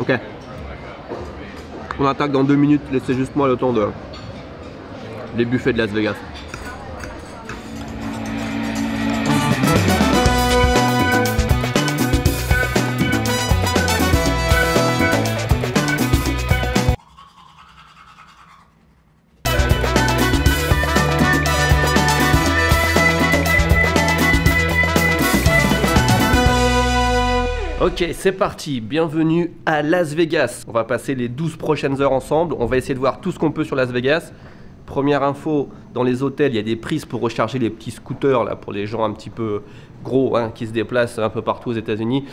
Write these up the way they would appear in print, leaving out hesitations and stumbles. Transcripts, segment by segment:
Ok. On attaque dans 2 minutes, laissez juste moi le temps de... les buffets de Las Vegas. Ok, c'est parti, bienvenue à Las Vegas. On va passer les 12 prochaines heures ensemble, on va essayer de voir tout ce qu'on peut sur Las Vegas. Première info, dans les hôtels, il y a des prises pour recharger les petits scooters là, pour les gens un petit peu gros hein, qui se déplacent un peu partout aux États-Unis.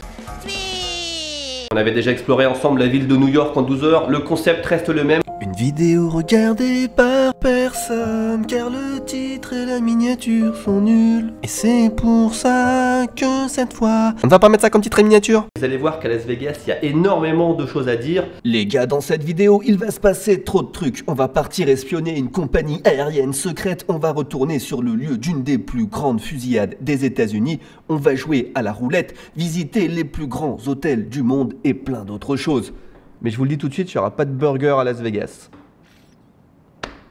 On avait déjà exploré ensemble la ville de New York en 12 heures, le concept reste le même. Une vidéo regardée par personne, car le titre et la miniature sont nuls. Et c'est pour ça que cette fois, on ne va pas mettre ça comme titre et miniature. Vous allez voir qu'à Las Vegas, il y a énormément de choses à dire. Les gars, dans cette vidéo, il va se passer trop de trucs. On va partir espionner une compagnie aérienne secrète. On va retourner sur le lieu d'une des plus grandes fusillades des États-Unis. On va jouer à la roulette, visiter les plus grands hôtels du monde et plein d'autres choses. Mais je vous le dis tout de suite, il n'y aura pas de burger à Las Vegas.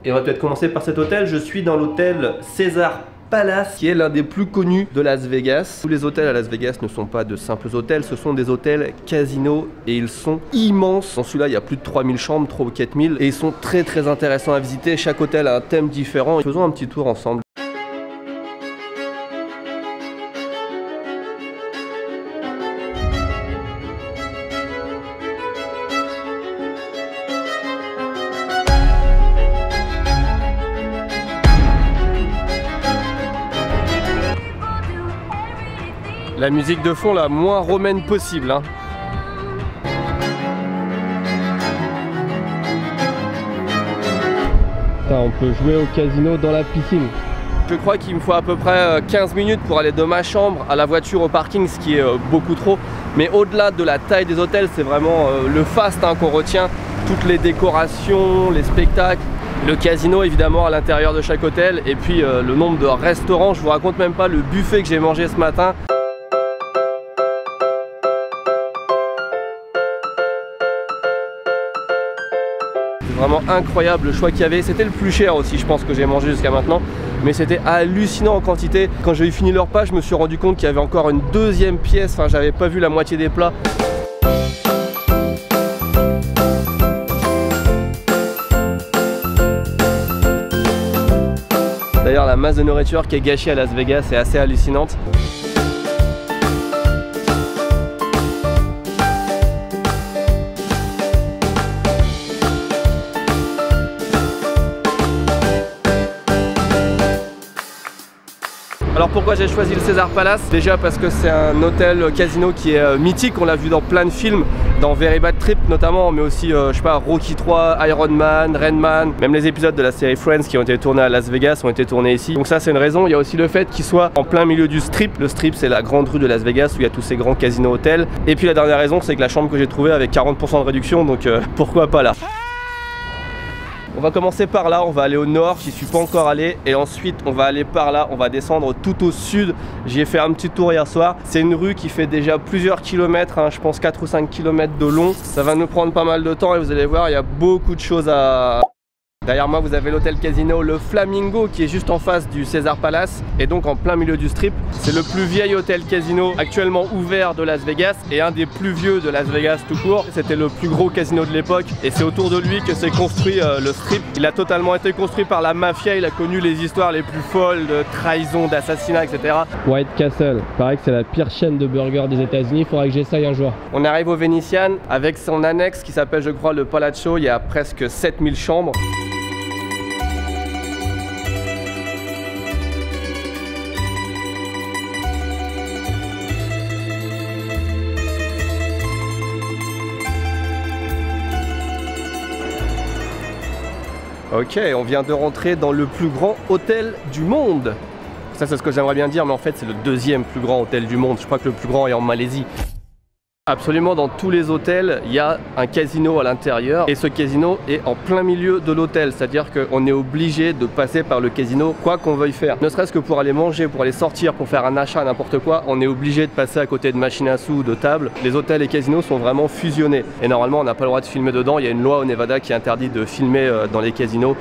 Et on va peut-être commencer par cet hôtel. Je suis dans l'hôtel Caesars Palace, qui est l'un des plus connus de Las Vegas. Tous les hôtels à Las Vegas ne sont pas de simples hôtels, ce sont des hôtels casinos et ils sont immenses. Dans celui-là, il y a plus de 3000 chambres, 3 ou 4000 et ils sont très intéressants à visiter. Chaque hôtel a un thème différent. Faisons un petit tour ensemble. La musique de fond la moins romaine possible hein. On peut jouer au casino dans la piscine. Je crois qu'il me faut à peu près 15 minutes pour aller de ma chambre à la voiture au parking, ce qui est beaucoup trop. Mais au-delà de la taille des hôtels, c'est vraiment le faste hein, qu'on retient. Toutes les décorations, les spectacles, le casino évidemment à l'intérieur de chaque hôtel. Et puis le nombre de restaurants, je vous raconte même pas le buffet que j'ai mangé ce matin. Vraiment incroyable le choix qu'il y avait, c'était le plus cher aussi je pense que j'ai mangé jusqu'à maintenant, mais c'était hallucinant en quantité. Quand j'ai eu fini le repas, je me suis rendu compte qu'il y avait encore une deuxième pièce, enfin j'avais pas vu la moitié des plats. D'ailleurs la masse de nourriture qui est gâchée à Las Vegas est assez hallucinante. Alors pourquoi j'ai choisi le Caesars Palace? Déjà parce que c'est un hôtel casino qui est mythique, on l'a vu dans plein de films, dans Very Bad Trip notamment, mais aussi je sais pas, Rocky 3, Iron Man, Rain Man, même les épisodes de la série Friends qui ont été tournés à Las Vegas ont été tournés ici. Donc ça c'est une raison. Il y a aussi le fait qu'il soit en plein milieu du Strip. Le Strip c'est la grande rue de Las Vegas où il y a tous ces grands casinos hôtels. Et puis la dernière raison c'est que la chambre que j'ai trouvée avait 40% de réduction, donc pourquoi pas là. On va commencer par là, on va aller au nord, j'y suis pas encore allé, et ensuite on va aller par là, on va descendre tout au sud. J'y ai fait un petit tour hier soir. C'est une rue qui fait déjà plusieurs kilomètres, hein, je pense 4 ou 5 kilomètres de long. Ça va nous prendre pas mal de temps et vous allez voir, il y a beaucoup de choses à... Derrière moi vous avez l'hôtel casino Le Flamingo qui est juste en face du Caesars Palace et donc en plein milieu du Strip. C'est le plus vieil hôtel casino actuellement ouvert de Las Vegas et un des plus vieux de Las Vegas tout court. C'était le plus gros casino de l'époque et c'est autour de lui que s'est construit le Strip. Il a totalement été construit par la mafia, il a connu les histoires les plus folles de trahison, d'assassinat, etc. White Castle, pareil que c'est la pire chaîne de burgers des États-Unis, il faudra que j'essaye un jour. On arrive au Venetian avec son annexe qui s'appelle je crois le Palazzo, il y a presque 7000 chambres. Ok, on vient de rentrer dans le plus grand hôtel du monde. Ça c'est ce que j'aimerais bien dire, mais en fait c'est le deuxième plus grand hôtel du monde. Je crois que le plus grand est en Malaisie. Absolument, dans tous les hôtels, il y a un casino à l'intérieur et ce casino est en plein milieu de l'hôtel, c'est-à-dire qu'on est obligé de passer par le casino quoi qu'on veuille faire. Ne serait-ce que pour aller manger, pour aller sortir, pour faire un achat, n'importe quoi, on est obligé de passer à côté de machines à sous ou de tables. Les hôtels et casinos sont vraiment fusionnés et normalement on n'a pas le droit de filmer dedans, il y a une loi au Nevada qui interdit de filmer dans les casinos.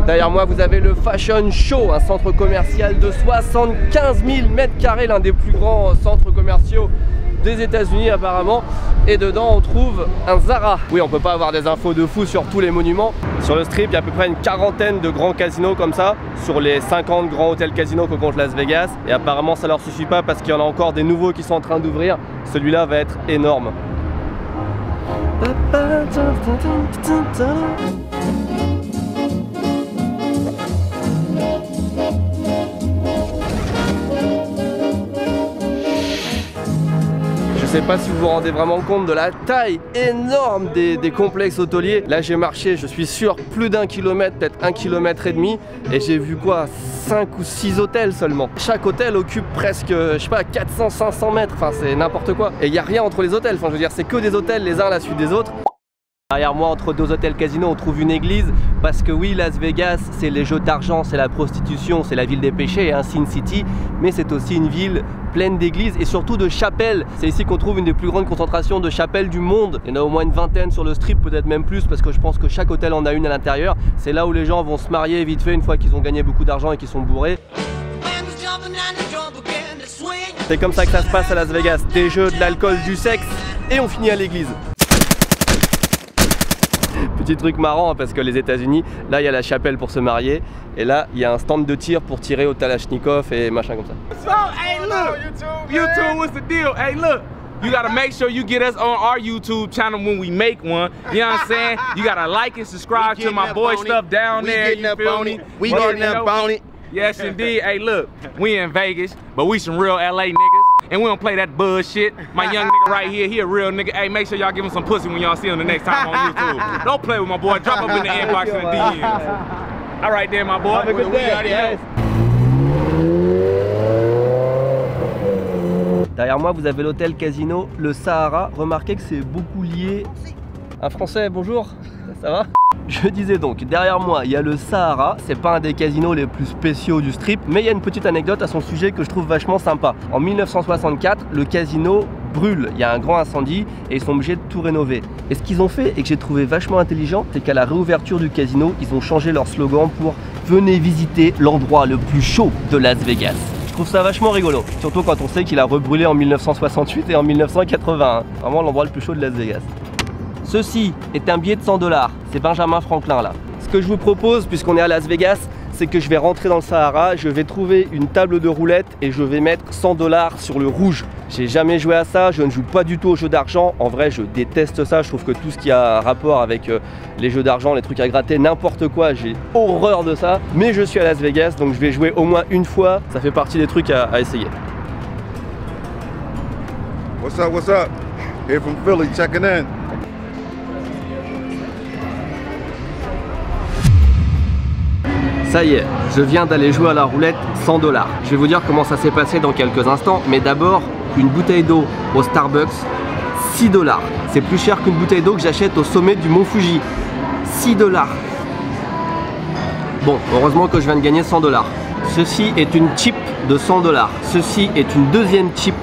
Derrière moi, vous avez le Fashion Show, un centre commercial de 75 000 m², l'un des plus grands centres commerciaux des États-Unis apparemment. Et dedans, on trouve un Zara. Oui, on peut pas avoir des infos de fou sur tous les monuments. Sur le strip, il y a à peu près une quarantaine de grands casinos comme ça, sur les 50 grands hôtels casinos que compte Las Vegas. Et apparemment, ça leur suffit pas parce qu'il y en a encore des nouveaux qui sont en train d'ouvrir. Celui-là va être énorme. Je sais pas si vous vous rendez vraiment compte de la taille énorme des complexes hôteliers. Là j'ai marché, je suis sûr, plus d'1 kilomètre, peut-être 1,5 km, et j'ai vu quoi, 5 ou 6 hôtels seulement. Chaque hôtel occupe presque, je sais pas, 400-500 mètres, enfin c'est n'importe quoi. Et il n'y a rien entre les hôtels, enfin je veux dire c'est que des hôtels les uns à la suite des autres. Derrière moi, entre deux hôtels casinos, on trouve une église parce que oui, Las Vegas, c'est les jeux d'argent, c'est la prostitution, c'est la ville des péchés, hein, Sin City, mais c'est aussi une ville pleine d'églises et surtout de chapelles. C'est ici qu'on trouve une des plus grandes concentrations de chapelles du monde. Il y en a au moins une vingtaine sur le strip, peut-être même plus, parce que je pense que chaque hôtel en a une à l'intérieur. C'est là où les gens vont se marier vite fait une fois qu'ils ont gagné beaucoup d'argent et qu'ils sont bourrés. C'est comme ça que ça se passe à Las Vegas, des jeux, de l'alcool, du sexe, et on finit à l'église. Petit truc marrant parce que les États-Unis, là il y a la chapelle pour se marier et là il y a un stand de tir pour tirer au Kalachnikov et machin comme ça. So, hey look, YouTube, what's the deal? Hey look, you gotta make sure you get us on our YouTube channel when we make one. You know what I'm saying? You gotta like and subscribe to my boy stuff down there. You feel me? We getting up on it. Yes indeed. Hey look, we in Vegas, but we some real LA niggas. And we don't play that bullshit. My young nigga right here, he a real nigga. Hey, make sure y'all give him some pussy when y'all see him the next time on YouTube. Don't play with my boy. Drop him in the inbox and the DMs. All right, there, my boy. Have a good day. Derrière moi, vous avez l'hôtel casino Le Sahara. Remarquez que c'est beaucoup lié. Un Français, bonjour. Ça va? Je disais donc, derrière moi, il y a le Sahara. C'est pas un des casinos les plus spéciaux du strip, mais il y a une petite anecdote à son sujet que je trouve vachement sympa. En 1964, le casino brûle, il y a un grand incendie et ils sont obligés de tout rénover. Et ce qu'ils ont fait et que j'ai trouvé vachement intelligent, c'est qu'à la réouverture du casino, ils ont changé leur slogan pour « Venez visiter l'endroit le plus chaud de Las Vegas ». Je trouve ça vachement rigolo, surtout quand on sait qu'il a rebrûlé en 1968 et en 1981. Vraiment l'endroit le plus chaud de Las Vegas. Ceci est un billet de 100 $, c'est Benjamin Franklin là. Ce que je vous propose, puisqu'on est à Las Vegas, c'est que je vais rentrer dans le Sahara, je vais trouver une table de roulette et je vais mettre 100 $ sur le rouge. J'ai jamais joué à ça, je ne joue pas du tout aux jeux d'argent. En vrai, je déteste ça, je trouve que tout ce qui a un rapport avec les jeux d'argent, les trucs à gratter, n'importe quoi, j'ai horreur de ça. Mais je suis à Las Vegas, donc je vais jouer au moins une fois, ça fait partie des trucs à essayer. What's up, what's up? Here from Philly, checking in. Ça y est, je viens d'aller jouer à la roulette 100 $. Je vais vous dire comment ça s'est passé dans quelques instants, mais d'abord, une bouteille d'eau au Starbucks, 6 $. C'est plus cher qu'une bouteille d'eau que j'achète au sommet du Mont Fuji. 6 $. Bon, heureusement que je viens de gagner 100 $. Ceci est une chip de 100 $. Ceci est une deuxième chip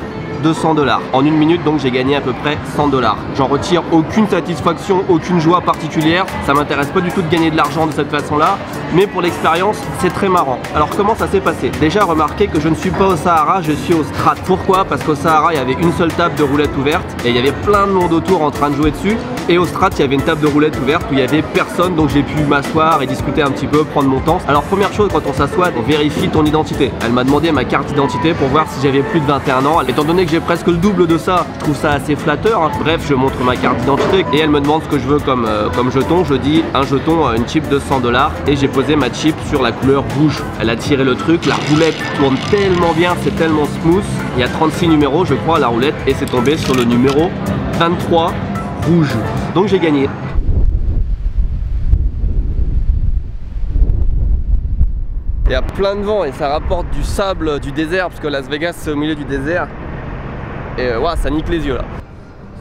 de 100 $. En une minute, donc j'ai gagné à peu près 100 $. J'en retire aucune satisfaction, aucune joie particulière. Ça m'intéresse pas du tout de gagner de l'argent de cette façon-là, mais pour l'expérience, c'est très marrant. Alors comment ça s'est passé? Déjà, remarquez que je ne suis pas au Sahara, je suis au Strat. Pourquoi? Parce qu'au Sahara, il y avait une seule table de roulette ouverte et il y avait plein de monde autour en train de jouer dessus. Et au Strat, il y avait une table de roulette ouverte où il y avait personne, donc j'ai pu m'asseoir et discuter un petit peu, prendre mon temps. Alors première chose, quand on s'assoit, on vérifie ton identité. Elle m'a demandé ma carte d'identité pour voir si j'avais plus de 21 ans. Étant donné que j'ai presque le double de ça, je trouve ça assez flatteur, hein. Bref, je montre ma carte d'identité et elle me demande ce que je veux comme jeton. Je dis un jeton, une chip de 100 $ et j'ai posé ma chip sur la couleur rouge. Elle a tiré le truc, la roulette tourne tellement bien, c'est tellement smooth. Il y a 36 numéros je crois à la roulette et c'est tombé sur le numéro 23 rouge. Donc j'ai gagné. Il y a plein de vent et ça rapporte du sable du désert parce que Las Vegas c'est au milieu du désert. Et ouais, ça nique les yeux là.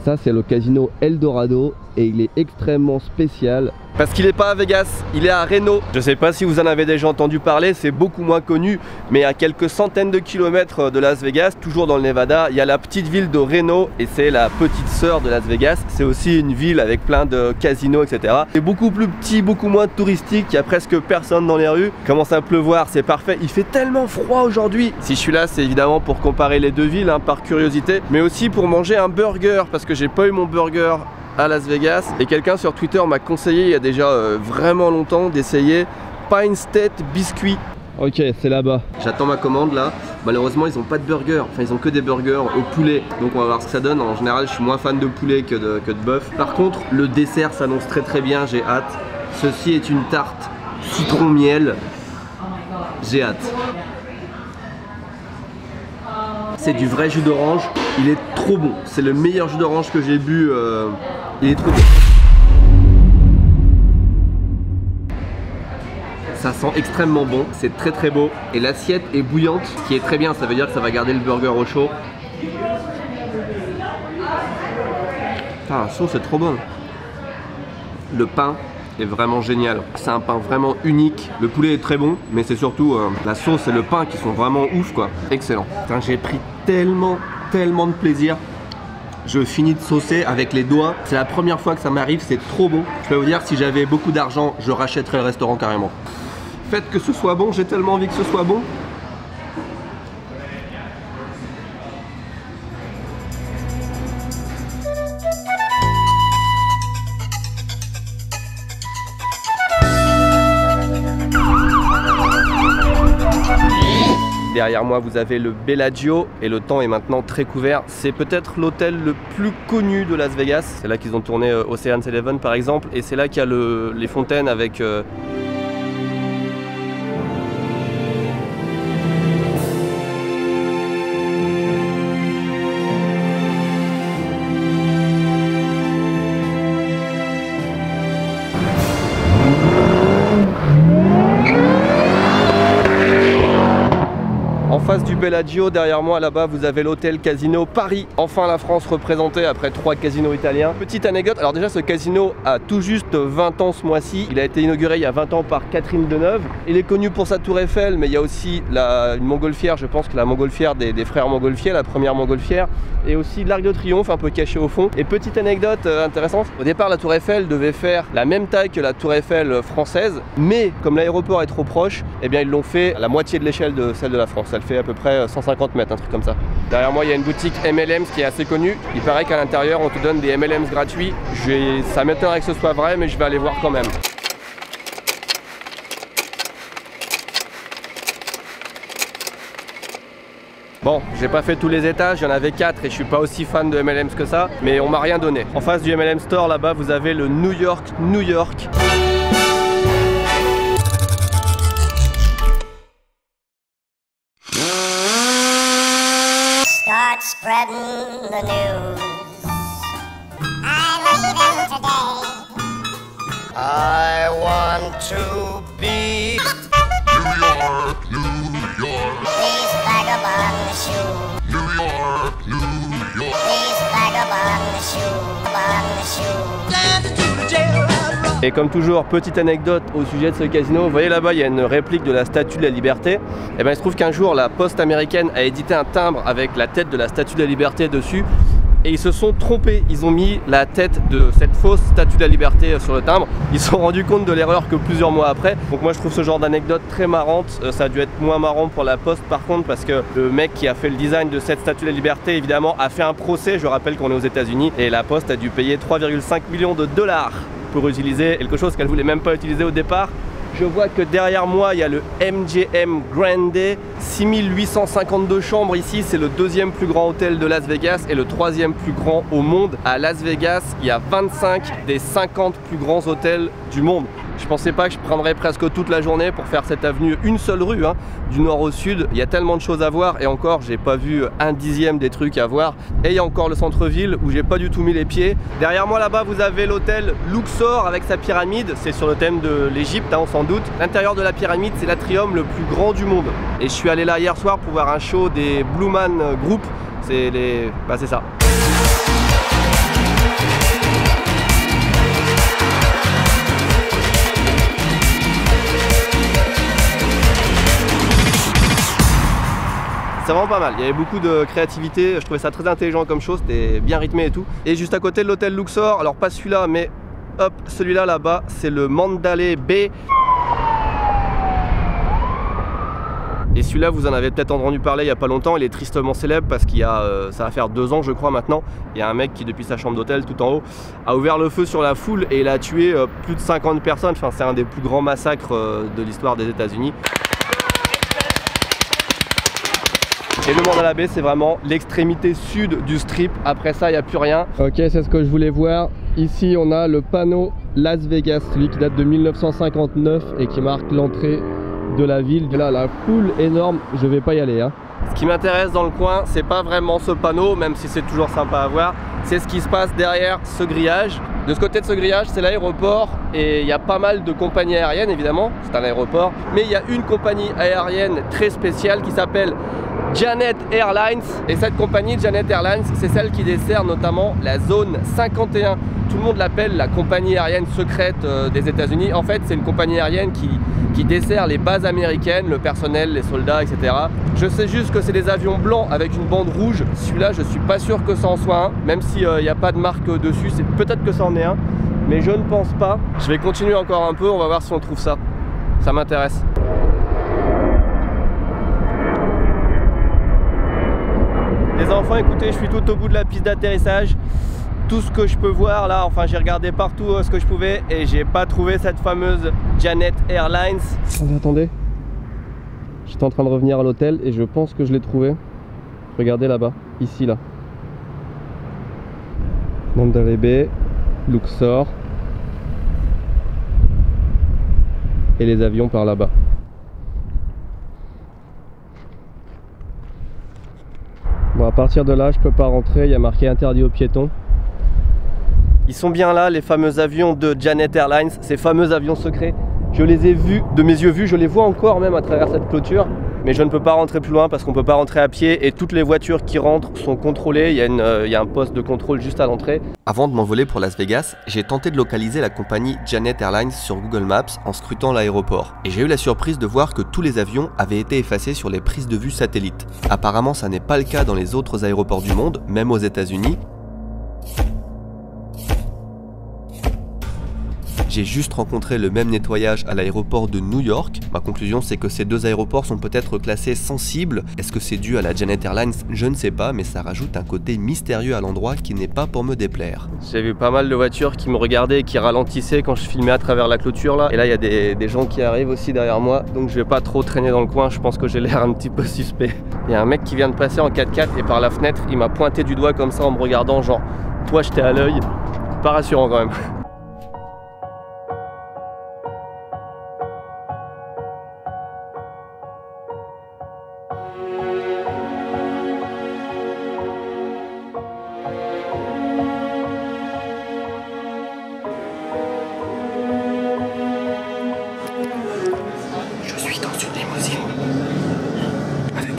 Ça c'est le casino Eldorado et il est extrêmement spécial. Parce qu'il n'est pas à Vegas, il est à Reno. Je sais pas si vous en avez déjà entendu parler, c'est beaucoup moins connu, mais à quelques centaines de kilomètres de Las Vegas, toujours dans le Nevada, il y a la petite ville de Reno et c'est la petite sœur de Las Vegas. C'est aussi une ville avec plein de casinos, etc. C'est beaucoup plus petit, beaucoup moins touristique, il y a presque personne dans les rues. Il commence à pleuvoir, c'est parfait. Il fait tellement froid aujourd'hui. Si je suis là, c'est évidemment pour comparer les deux villes, hein, par curiosité, mais aussi pour manger un burger, parce que j'ai pas eu mon burger à Las Vegas et quelqu'un sur Twitter m'a conseillé il y a déjà vraiment longtemps d'essayer Pine State Biscuit. Ok, c'est là-bas. J'attends ma commande là. Malheureusement ils ont pas de burger, enfin ils ont que des burgers au poulet, donc on va voir ce que ça donne. En général je suis moins fan de poulet que de bœuf. Par contre le dessert s'annonce très très bien, j'ai hâte. Ceci est une tarte citron miel, j'ai hâte. C'est du vrai jus d'orange, il est trop bon, c'est le meilleur jus d'orange que j'ai bu, il est trop bon. Ça sent extrêmement bon, c'est très très beau et l'assiette est bouillante, ce qui est très bien, ça veut dire que ça va garder le burger au chaud. Ah, la sauce est trop bonne. Le pain est vraiment génial, c'est un pain vraiment unique. Le poulet est très bon, mais c'est surtout la sauce et le pain qui sont vraiment ouf quoi. Excellent. J'ai pris tellement de plaisir. Je finis de saucer avec les doigts. C'est la première fois que ça m'arrive, c'est trop bon. Je peux vous dire, si j'avais beaucoup d'argent, je rachèterais le restaurant carrément. Faites que ce soit bon, j'ai tellement envie que ce soit bon. Derrière moi vous avez le Bellagio et le temps est maintenant très couvert. C'est peut-être l'hôtel le plus connu de Las Vegas. C'est là qu'ils ont tourné Ocean's 11 par exemple et c'est là qu'il y a les fontaines avec... En face du Bellagio, derrière moi là-bas, vous avez l'hôtel Casino Paris. Enfin la France représentée après 3 casinos italiens. Petite anecdote, alors déjà ce casino a tout juste 20 ans ce mois-ci. Il a été inauguré il y a 20 ans par Catherine Deneuve. Il est connu pour sa tour Eiffel, mais il y a aussi une montgolfière, je pense que la montgolfière des frères Montgolfier, la première montgolfière. Et aussi l'Arc de Triomphe, un peu caché au fond. Et petite anecdote intéressante, au départ la tour Eiffel devait faire la même taille que la tour Eiffel française. Mais comme l'aéroport est trop proche, eh bien ils l'ont fait à la moitié de l'échelle de celle de la France. Elle fait à peu près 150 mètres, un truc comme ça. Derrière moi il y a une boutique M&M's qui est assez connue. Il paraît qu'à l'intérieur on te donne des M&M's gratuits. Ça m'étonnerait que ce soit vrai, mais je vais aller voir quand même. Bon, j'ai pas fait tous les étages, il y en avait 4 et je suis pas aussi fan de M&M's que ça, mais on m'a rien donné. En face du M&M Store là-bas vous avez le New York. Start spreading the news. I'm leaving today. I want to be New York, New York. These vagabond shoes. New York, New York. These vagabond shoes. Et comme toujours, petite anecdote au sujet de ce casino, vous voyez là-bas il y a une réplique de la Statue de la Liberté. Et bien il se trouve qu'un jour la poste américaine a édité un timbre avec la tête de la Statue de la Liberté dessus. Et ils se sont trompés, ils ont mis la tête de cette fausse Statue de la Liberté sur le timbre. Ils se sont rendus compte de l'erreur que plusieurs mois après. Donc moi je trouve ce genre d'anecdote très marrante. Ça a dû être moins marrant pour la poste par contre, parce que le mec qui a fait le design de cette Statue de la Liberté évidemment a fait un procès. Je rappelle qu'on est aux États-Unis et la poste a dû payer 3,5 millions de dollars pour utiliser quelque chose qu'elle voulait même pas utiliser au départ. Je vois que derrière moi il y a le MGM Grande, 6852 chambres ici, c'est le 2e plus grand hôtel de Las Vegas et le 3e plus grand au monde. À Las Vegas, il y a 25 des 50 plus grands hôtels du monde. Je pensais pas que je prendrais presque toute la journée pour faire cette avenue, une seule rue, hein, du nord au sud. Il y a tellement de choses à voir et encore, j'ai pas vu un dixième des trucs à voir. Et il y a encore le centre-ville où j'ai pas du tout mis les pieds. Derrière moi là-bas, vous avez l'hôtel Luxor avec sa pyramide. C'est sur le thème de l'Égypte, hein, on s'en doute. L'intérieur de la pyramide, c'est l'atrium le plus grand du monde. Et je suis allé là hier soir pour voir un show des Blue Man Group. C'est les... bah c'est ça. C'est vraiment pas mal, il y avait beaucoup de créativité, je trouvais ça très intelligent comme chose, c'était bien rythmé et tout. Et juste à côté de l'hôtel Luxor, alors pas celui-là, mais hop, celui-là là-bas, c'est le Mandalay Bay. Et celui-là, vous en avez peut-être entendu parler il n'y a pas longtemps, il est tristement célèbre parce qu'il y a, ça va faire 2 ans je crois maintenant, il y a un mec qui depuis sa chambre d'hôtel tout en haut a ouvert le feu sur la foule et il a tué plus de 50 personnes, enfin c'est un des plus grands massacres de l'histoire des États-Unis. Et le Mandalay Bay, c'est vraiment l'extrémité sud du strip. Après ça, il n'y a plus rien. Ok, c'est ce que je voulais voir. Ici, on a le panneau Las Vegas, celui qui date de 1959 et qui marque l'entrée de la ville. Et là, la foule énorme, je vais pas y aller. Hein. Ce qui m'intéresse dans le coin, c'est pas vraiment ce panneau, même si c'est toujours sympa à voir. C'est ce qui se passe derrière ce grillage. De ce côté de ce grillage, c'est l'aéroport et il y a pas mal de compagnies aériennes, évidemment. C'est un aéroport. Mais il y a une compagnie aérienne très spéciale qui s'appelle Janet Airlines, et cette compagnie Janet Airlines, c'est celle qui dessert notamment la zone 51. Tout le monde l'appelle la compagnie aérienne secrète des États-Unis. En fait, c'est une compagnie aérienne qui dessert les bases américaines, le personnel, les soldats, etc. Je sais juste que c'est des avions blancs avec une bande rouge. Celui-là, je suis pas sûr que ça en soit un, même s'il n'y a pas de marque dessus. C'est peut-être que ça en est un, mais je ne pense pas. Je vais continuer encore un peu, on va voir si on trouve ça. Ça m'intéresse. Les enfants, écoutez, je suis tout au bout de la piste d'atterrissage. Tout ce que je peux voir là, enfin j'ai regardé partout ce que je pouvais et j'ai pas trouvé cette fameuse Janet Airlines. Attendez, j'étais en train de revenir à l'hôtel et je pense que je l'ai trouvé. Regardez là-bas, ici là. Mandalay Bay, Luxor. Et les avions par là-bas. Bon, à partir de là, je peux pas rentrer, il y a marqué interdit aux piétons. Ils sont bien là, les fameux avions de Janet Airlines, ces fameux avions secrets. Je les ai vus, de mes yeux vus, je les vois encore même à travers cette clôture. Mais je ne peux pas rentrer plus loin parce qu'on ne peut pas rentrer à pied et toutes les voitures qui rentrent sont contrôlées. Il y a un poste de contrôle juste à l'entrée. Avant de m'envoler pour Las Vegas, j'ai tenté de localiser la compagnie Janet Airlines sur Google Maps en scrutant l'aéroport. Et j'ai eu la surprise de voir que tous les avions avaient été effacés sur les prises de vue satellites. Apparemment, ça n'est pas le cas dans les autres aéroports du monde, même aux États-Unis. J'ai juste rencontré le même nettoyage à l'aéroport de New York. Ma conclusion, c'est que ces deux aéroports sont peut-être classés sensibles. Est-ce que c'est dû à la Janet Airlines? Je ne sais pas, mais ça rajoute un côté mystérieux à l'endroit qui n'est pas pour me déplaire. J'ai vu pas mal de voitures qui me regardaient et qui ralentissaient quand je filmais à travers la clôture là. Et là, il y a des gens qui arrivent aussi derrière moi. Donc je vais pas trop traîner dans le coin, je pense que j'ai l'air un petit peu suspect. Il y a un mec qui vient de passer en 4x4 et par la fenêtre, il m'a pointé du doigt comme ça en me regardant, genre, toi je t'ai à l'œil. Pas rassurant quand même.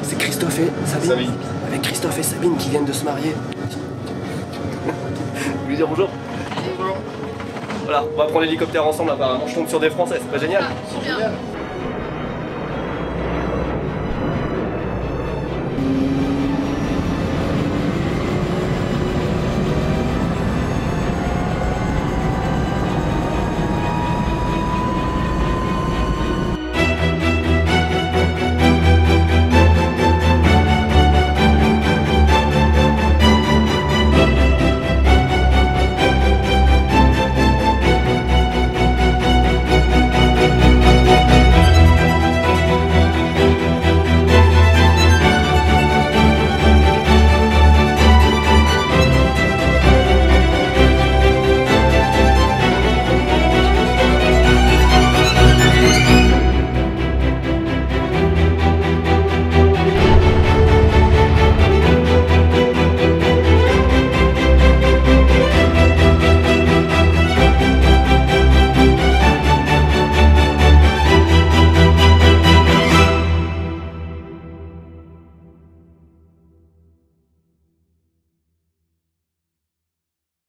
C'est Christophe et Sabine. Avec Christophe et Sabine qui viennent de se marier. Je lui dire bonjour. Bonjour. Voilà, on va prendre l'hélicoptère ensemble apparemment. Je tombe sur des Français, c'est pas génial? Super.